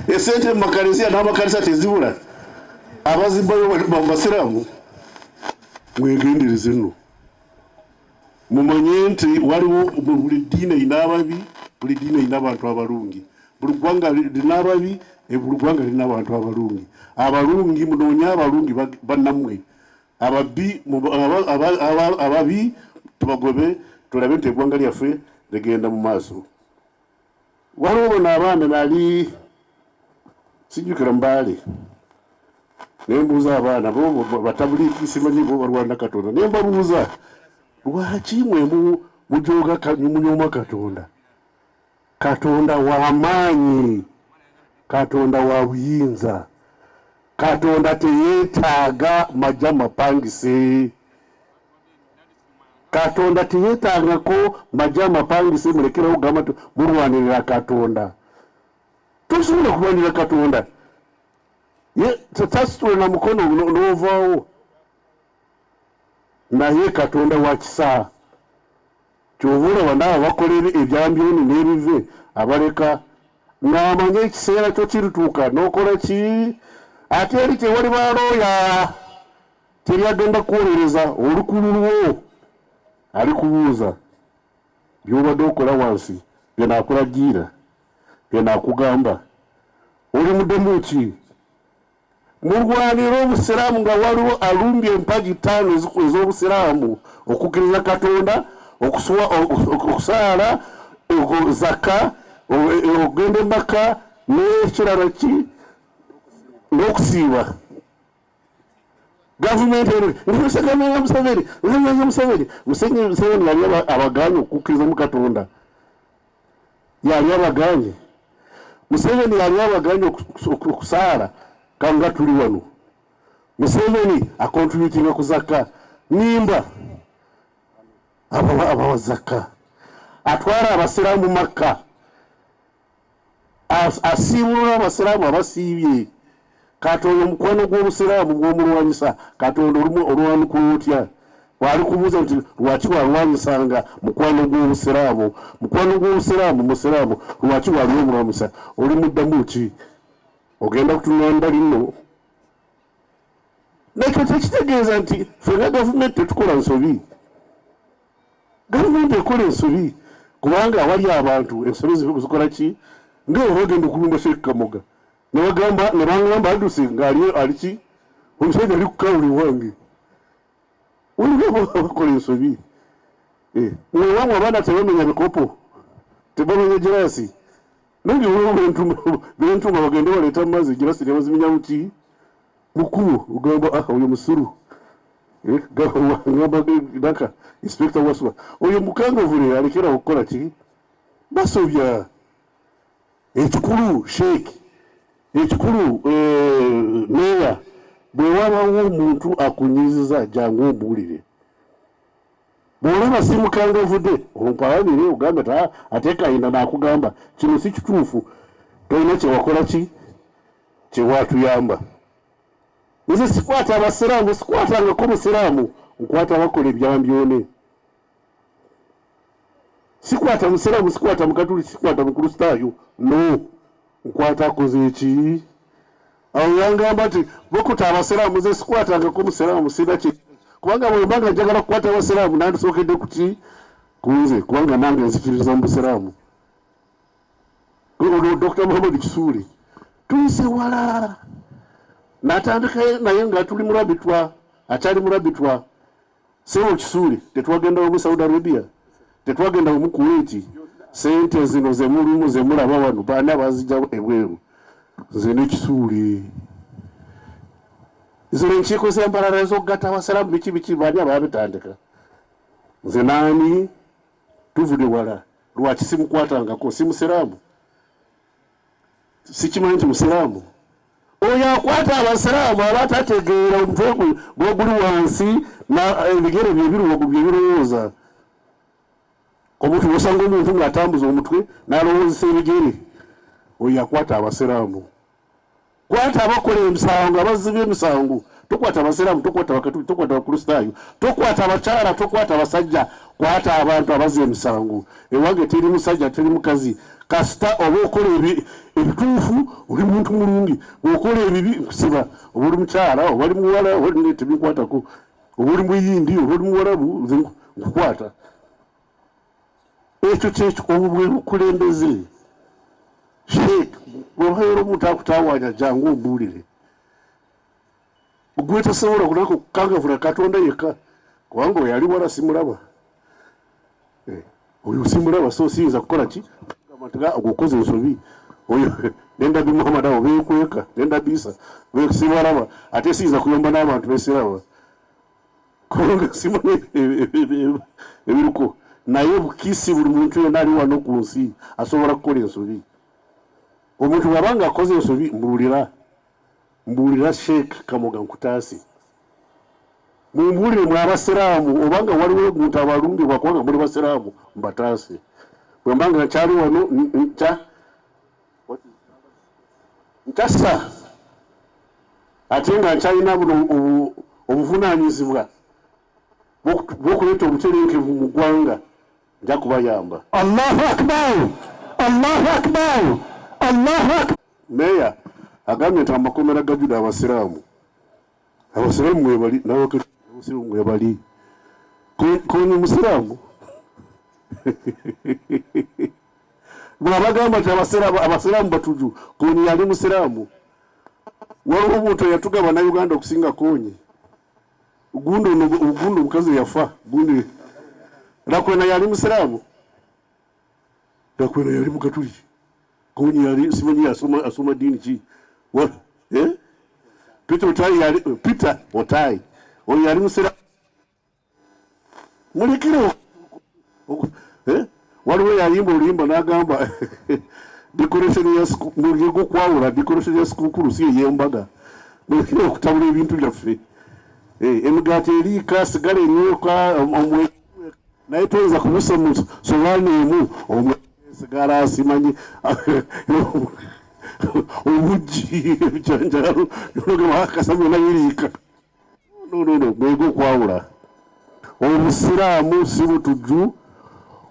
esente makanisa n'amakanisa tezibula abazimbayo basiramu mwegendereze nno mumanye nti waliwo buli ddiini erina ababi buli ddiini erina abantu abalungi buli ggwanga lirina ababi buli ggwanga lirina abantu abalungi abalungi munoonya abalungi bannammwe ababi tubagobe tulabe nti eggwanga lyaffe ligenda mu maaso waliwo bona abaana nali sijjukira Mbale nembuuza abaana bo batabuliiki simanyi bo balwana Katonda nembabuuza lwaki mwe mujooga munyooma Katonda Katonda wa maanyi Katonda wa buyinza Katonda teyeetaaga majja mapangise Katonda teyeetaagako majja mapangise mulekerawo gamba mulwanirira Katonda tosobola kulwanira Katonda tasitula na mukono n'ovaawo naye Katonda wa kisa kyova olaba naabo bakolera ebyambyoni n'ebive abaleka ng'amanye ekiseera kyo kirituuka n'okola ki ate eri tewali balooya teryagenda kuwolereza olukulu lwo alikubuuza byobadde okola wansi byenakulagiira byenakugamba oli muddemu ki mulwanira obusiraamu nga waliwo alumbye empagi 5 ez'obusiraamu okukkiriza Katonda okusaala zakka okugenda emaka n'ekirala ki n'okusiiba gavumenti Museveni yali abaganye okukkiriza mu Katonda yali abaganye Museveni yali abaganye okusaala kanga tuli wano Museveni akontributinga ku zakka nimba abawa zakka atwala abasiraamu Makka asiibulula abasiraamu abasiibye Katonda omukwano gw'obusiraamu gw'omulwanyisa Katonda olwanukula otya wali kubuuza nti lwaki walwanyisanga mukwano gw'obusiraamu musiraamu lwaki wali omulwanyisa oli muddamu ki ogenda kutunanda linno nekyo tekitegeeza nti fenga gavumenti tetukola nsobi gavumenti ekola ensobi kubanga awali abantu ensobi zikola ki ngawe bagenda okulumba Sheikh Kamoga nebagamba Adusi ng'aliki omusajja ali ku kawuli wange bakola ensobi wewamwe abaana tebamenya bikopo tebamenya girasi nange bentuma bagende baleeta amazzi girasi nebazimenyamu ki mukulu ogamba oyo musuru gamba inspector waswa oyo mukangavule alekera okukola ki basobya ekikulu Sheikh ekikulu meya bwe wabawo omuntu akunyiziza jangu omuwulire bw'olaba simukangavudde ompalabire ogambe ate kayina nakugamba kino si kituufu tolina kyewakola ki kyewatuyamba nze sikwata abasiraamu sikwatangako musiraamu nkwata bakola ebyambyone sikwata musiraamu sikwata mukatuliki sikwata mukristaayo no nkwata akoze eki awo yangamba nti bokuta abasiraamu ze sikwatangako musiraamu sina ki kubanga bwembanga njagala kukwata abasiraamu nandisookedde kuki kunze kubanga nange nzikiriza mu busiraamu Dr. Muhammad Kisuule tuyise wala natandika naye nga tuli mulabitwa akyali mulabitwa sewo Kisuule tetwagenda mu Saudi Arabia tetwagenda mu Kuwait sente zino zemulimu zemulaba wano baani abazijja ebweru nze ne Kisuule zino enkiiko z'embalala ez'okugatta abasiraamu biki baani ababitandika nze naani tuvudde wala lwaki simukwatangako si musiraamu sikimanyi nti musiraamu oyo akwata abasiraamu abatategeera omutwe gwoguli wansi ebigere byebirowooza omuntu osanga omuntu ng'atambuza omutwe n'alowoozesa ebigere oyo akwata abasiraamu kwata abakola emisango abazibye emisango tokwata abasiraamu tokwata abakatuliki tokwata abakristaayo tokwata abakyala tokwata abasajja kwata abantu abazza emisango ewange teri musajja teri mukazi kasita oba okola ebituufu oli muntu mulungi bw'okola ebibi nkusiba oba oli mukyala oba oli muwala oba oli tebikwatako oba oli muyindi oba oli muwalabu nze nkukwata ekyo kyekyo obwo bwe bukulembeze sheek bw'obaera omuntu akutawaanya jangu ombuulire gwe tasobola kunako kukangavula Katonda yekka kubanga oyo ali wala simulaba oyo simulaba so siyinza kukola ki ogukoze ensobi oyo nendabi Muhammad abo beekweka nendabi Isa sibalaba ate siyinza kuyomba n'abantu besiraba kubanga simanyi ebiruko naye bukisi buli muntu yonna ali wano ku nsi asobola kukola ensobi omuntu bw'abanga akoze ensobi mbuulira Sheikh Kamoga Nkutaasi mumbulire mwe abasiraamu obanga waliwo omuntu abalungibwa kubanga muli basiraamu mbataase bwe mbanga nkyali wano nkyassa ate nga nkyalina buno obuvunaanyizibwa bw'okuleeta obuterenkevu mu ggwanga nja kubayamba. Allahu akbar, Allahu akbar, Allahu akbar. Meya agambye nti amakomera gajuda abasiraamu mwebali n'abasiraamu mwebali konyi musiraamu bw'abagamba nti abasiraamu batuju konyi yali musiraamu waliwo omuntu yatugaba na Uganda okusinga konyi gundi omukazi yafa gundi Rakwena yali musiraamu Rakwena yali mukatuliki konyi yali simanyi asoma dini ki Peter Otai oyo yali musiraamu mulekere waliwo yayimba oluyimba n'agamba decoration ya muligo kwawula decoration ya sikukulu si ey'embaga mulekere okutabula ebintu byaffe emigaati eriika sigala enyweka naye toyinza kubusa mu sowaani emu sigala asimanyi obugi ebijanjalo nogema byonna biriika no mwego okwawula obusiraamu si butujju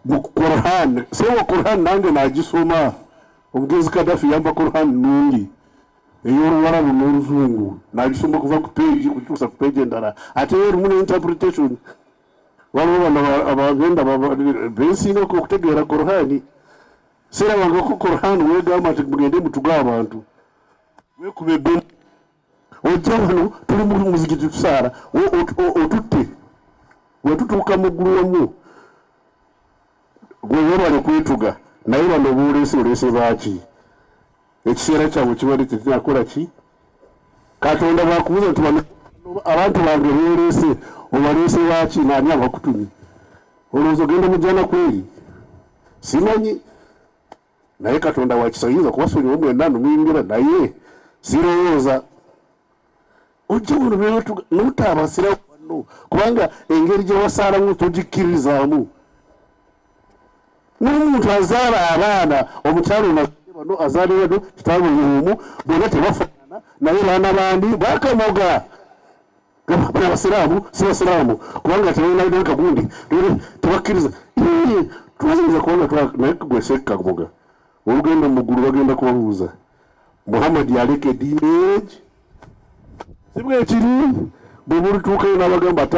mu Qur'an sewa Qur'an nange nagisoma omugezi Kadafi yamba Qur'an nungi ey'Oluwarabu n'Oluzungu nagisoma kuva ku page kukyusa ku page endala ate erimu interpretation waliwo bano abagenda bensinako okutegeera Qur'an serabangako Qur'an weegamba nti mugende mutuga abantu weekube bbe ojja wano tuli mu muzikiti tusaala otutte wetutuuka mu ggulu wamu gwe webale kwetuga naye bano oleese baaki ekiseera kyabwe kibadde tetinakola ki Katonda bwakubuza nti abantu bange beeleese obaleese baaki naani abakutumye olowooza ogenda mujjana kweri simanyi naye Katonda wakisayinza kubasonyiwa mwenda numuyingira naye sirowooza ojja wano notaabasirawo wano kubanga engeri gye wasaalamu togikkiririzaamu n'omuntu azaala abaana omukyalo bano azaalirano kitaawe y'omu bonna tebafaanana naye baana bandi bakamoga abasiraamu si basiraamu kubanga tebalina kagundi tebakkiriza twaziriza kubanga naye gwe Sheikh Kamoga olugendo mu ggulu bagenda kubabuuza Muhammad yaleka eddiini egi sibwe ekiri bwe bulituukayo n'abagamba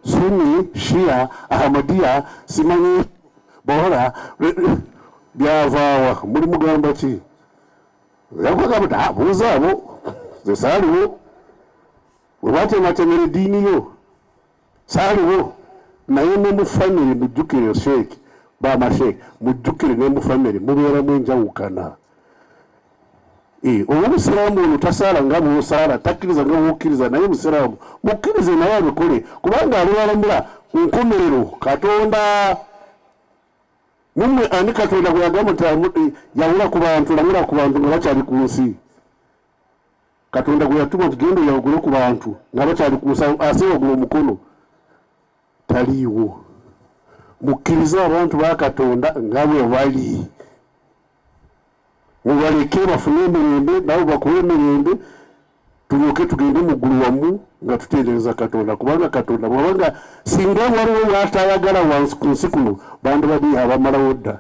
Sunni Shia Ahmadiyya simanyi bawala byavaawa muli mugamba ki yakugamba buuza abo ze saaliwo bwe batematemera eddiini yo saaliwo naye ne mu famire mujjukire Sheikh bamasheikh mujjukire ne mu famire mubeeramu enjawukana oba musiraamu ono tasaala nga bw'osaala takkiriza nga bw'okkiriza naye musiraamu mukkirize naye abikole kubanga aliwalamula nkomerero Katonda mumwe ani Katonda gwe yagamba nti yawula ku bantu lamula ku bantu nga bakyali ku nsi Katonda gwe yatuma nti genda oyawugule ku bantu nga bakyali ku nsi asewagula omukono taliiwo mukkirize abantu ba Katonda nga bwe bali mubaleke bafune emirembe nabo bakuwe emirembe tulyoke tugende mu ggulu wamu nga tutendereza Katonda kubanga Katonda bwabanga singa waliwo waatayagala wansi ku nsi kuno bandi badi abamalawo dda